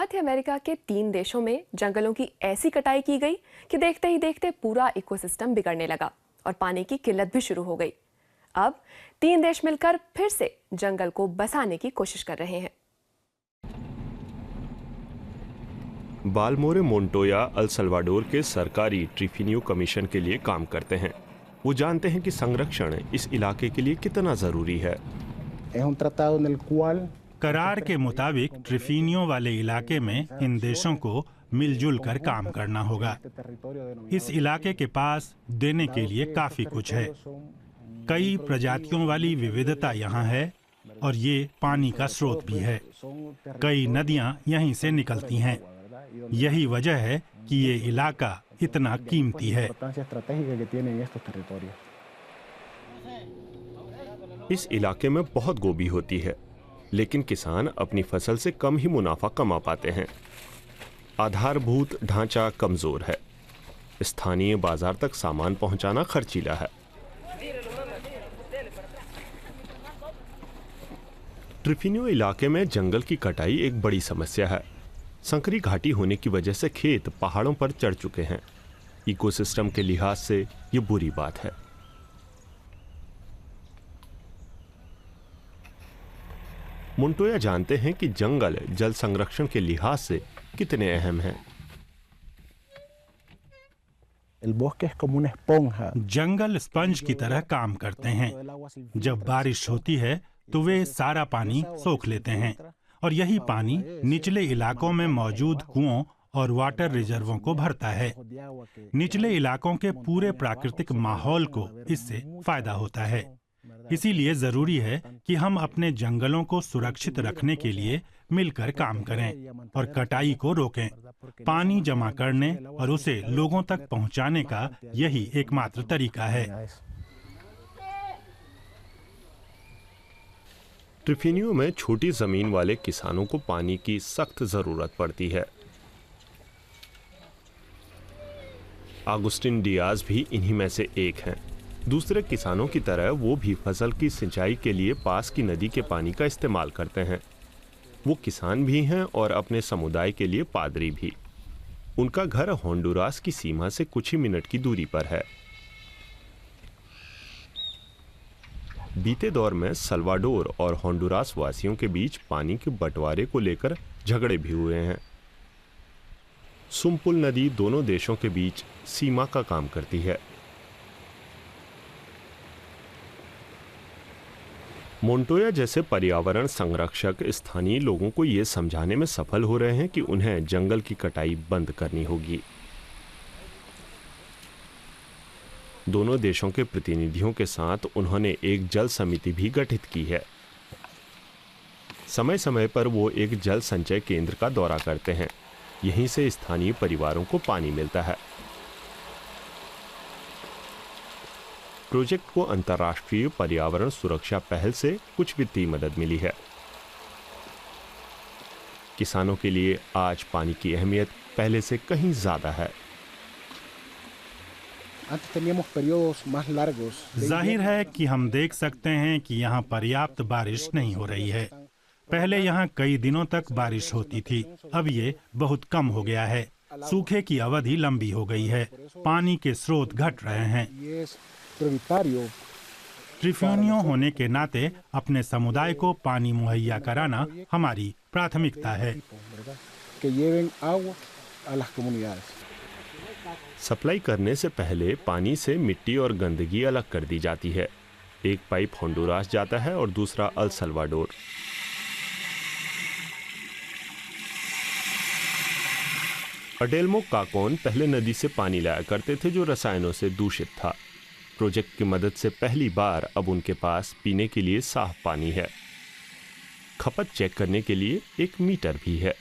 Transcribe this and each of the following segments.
मध्य America के 3 देशों में जंगलों की ऐसी कटाई की गई कि देखते ही देखते पूरा इकोसिस्टम बिगड़ने लगा और पानी की किल्लत भी शुरू हो गई। अब 3 देश मिलकर फिर से जंगल को बसाने की कोशिश कर रहे हैं। बालमोरे मोंटोया अल सल्वाडोर के सरकारी ट्रिफिनियो कमीशन के लिए काम करते हैं। वो जानते हैं कि संरक्षण इस इलाके के लिए कितना जरूरी है। करार के मुताबिक ट्रिफिनियो वाले इलाके में इन देशों को मिलजुल कर काम करना होगा। इस इलाके के पास देने के लिए काफी कुछ है। कई प्रजातियों वाली विविधता यहाँ है और ये पानी का स्रोत भी है। कई नदियाँ यहीं से निकलती हैं। यही वजह है कि ये इलाका इतना कीमती है। इस इलाके में बहुत गोभी होती है, लेकिन किसान अपनी फसल से कम ही मुनाफा कमा पाते हैं। आधारभूत ढांचा कमजोर है। स्थानीय बाजार तक सामान पहुंचाना खर्चीला है। ट्रिफिनियो इलाके में जंगल की कटाई एक बड़ी समस्या है। संकरी घाटी होने की वजह से खेत पहाड़ों पर चढ़ चुके हैं। इकोसिस्टम के लिहाज से ये बुरी बात है। मोंटोया जानते हैं कि जंगल जल संरक्षण के लिहाज से कितने अहम हैं। जंगल स्पंज की तरह काम करते हैं। जब बारिश होती है तो वे सारा पानी सोख लेते हैं और यही पानी निचले इलाकों में मौजूद कुओं और वाटर रिजर्वों को भरता है। निचले इलाकों के पूरे प्राकृतिक माहौल को इससे फायदा होता है। इसीलिए जरूरी है कि हम अपने जंगलों को सुरक्षित रखने के लिए मिलकर काम करें और कटाई को रोकें। पानी जमा करने और उसे लोगों तक पहुंचाने का यही एकमात्र तरीका है। ट्रिफिनियो में छोटी जमीन वाले किसानों को पानी की सख्त जरूरत पड़ती है। आगुस्टिन डियाज भी इन्हीं में से एक हैं। दूसरे किसानों की तरह वो भी फसल की सिंचाई के लिए पास की नदी के पानी का इस्तेमाल करते हैं। वो किसान भी हैं और अपने समुदाय के लिए पादरी भी। उनका घर होंडुरास की सीमा से कुछ ही मिनट की दूरी पर है। बीते दौर में सल्वाडोर और होंडुरास वासियों के बीच पानी के बंटवारे को लेकर झगड़े भी हुए हैं। सुमपुल नदी दोनों देशों के बीच सीमा का काम करती है। मोंटोया जैसे पर्यावरण संरक्षक स्थानीय लोगों को ये समझाने में सफल हो रहे हैं कि उन्हें जंगल की कटाई बंद करनी होगी। दोनों देशों के प्रतिनिधियों के साथ उन्होंने एक जल समिति भी गठित की है। समय समय पर वो एक जल संचय केंद्र का दौरा करते हैं। यहीं से स्थानीय परिवारों को पानी मिलता है। प्रोजेक्ट को अंतर्राष्ट्रीय पर्यावरण सुरक्षा पहल से कुछ वित्तीय मदद मिली है। किसानों के लिए आज पानी की अहमियत पहले से कहीं ज्यादा है। जाहिर है कि हम देख सकते हैं कि यहाँ पर्याप्त बारिश नहीं हो रही है। पहले यहाँ कई दिनों तक बारिश होती थी, अब ये बहुत कम हो गया है। सूखे की अवधि लंबी हो गई है। पानी के स्रोत घट रहे हैं। ट्रिफिनियो होने के नाते अपने समुदाय को पानी मुहैया कराना हमारी प्राथमिकता है। सप्लाई करने से पहले पानी से मिट्टी और गंदगी अलग कर दी जाती है। एक पाइप होंडुरास जाता है और दूसरा अल सल्वाडोर। अडेल्मो काकोन पहले नदी से पानी लाया करते थे जो रसायनों से दूषित था। प्रोजेक्ट की मदद से पहली बार अब उनके पास पीने के लिए साफ पानी है। खपत चेक करने के लिए एक मीटर भी है।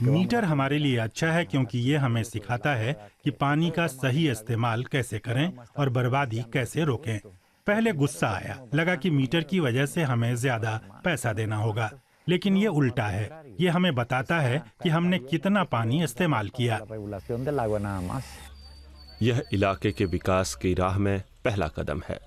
मीटर हमारे लिए अच्छा है क्योंकि ये हमें सिखाता है कि पानी का सही इस्तेमाल कैसे करें और बर्बादी कैसे रोकें। पहले गुस्सा आया, लगा कि मीटर की वजह से हमें ज्यादा पैसा देना होगा, लेकिन ये उल्टा है। ये हमें बताता है कि हमने कितना पानी इस्तेमाल किया। यह इलाके के विकास की राह में पहला कदम है।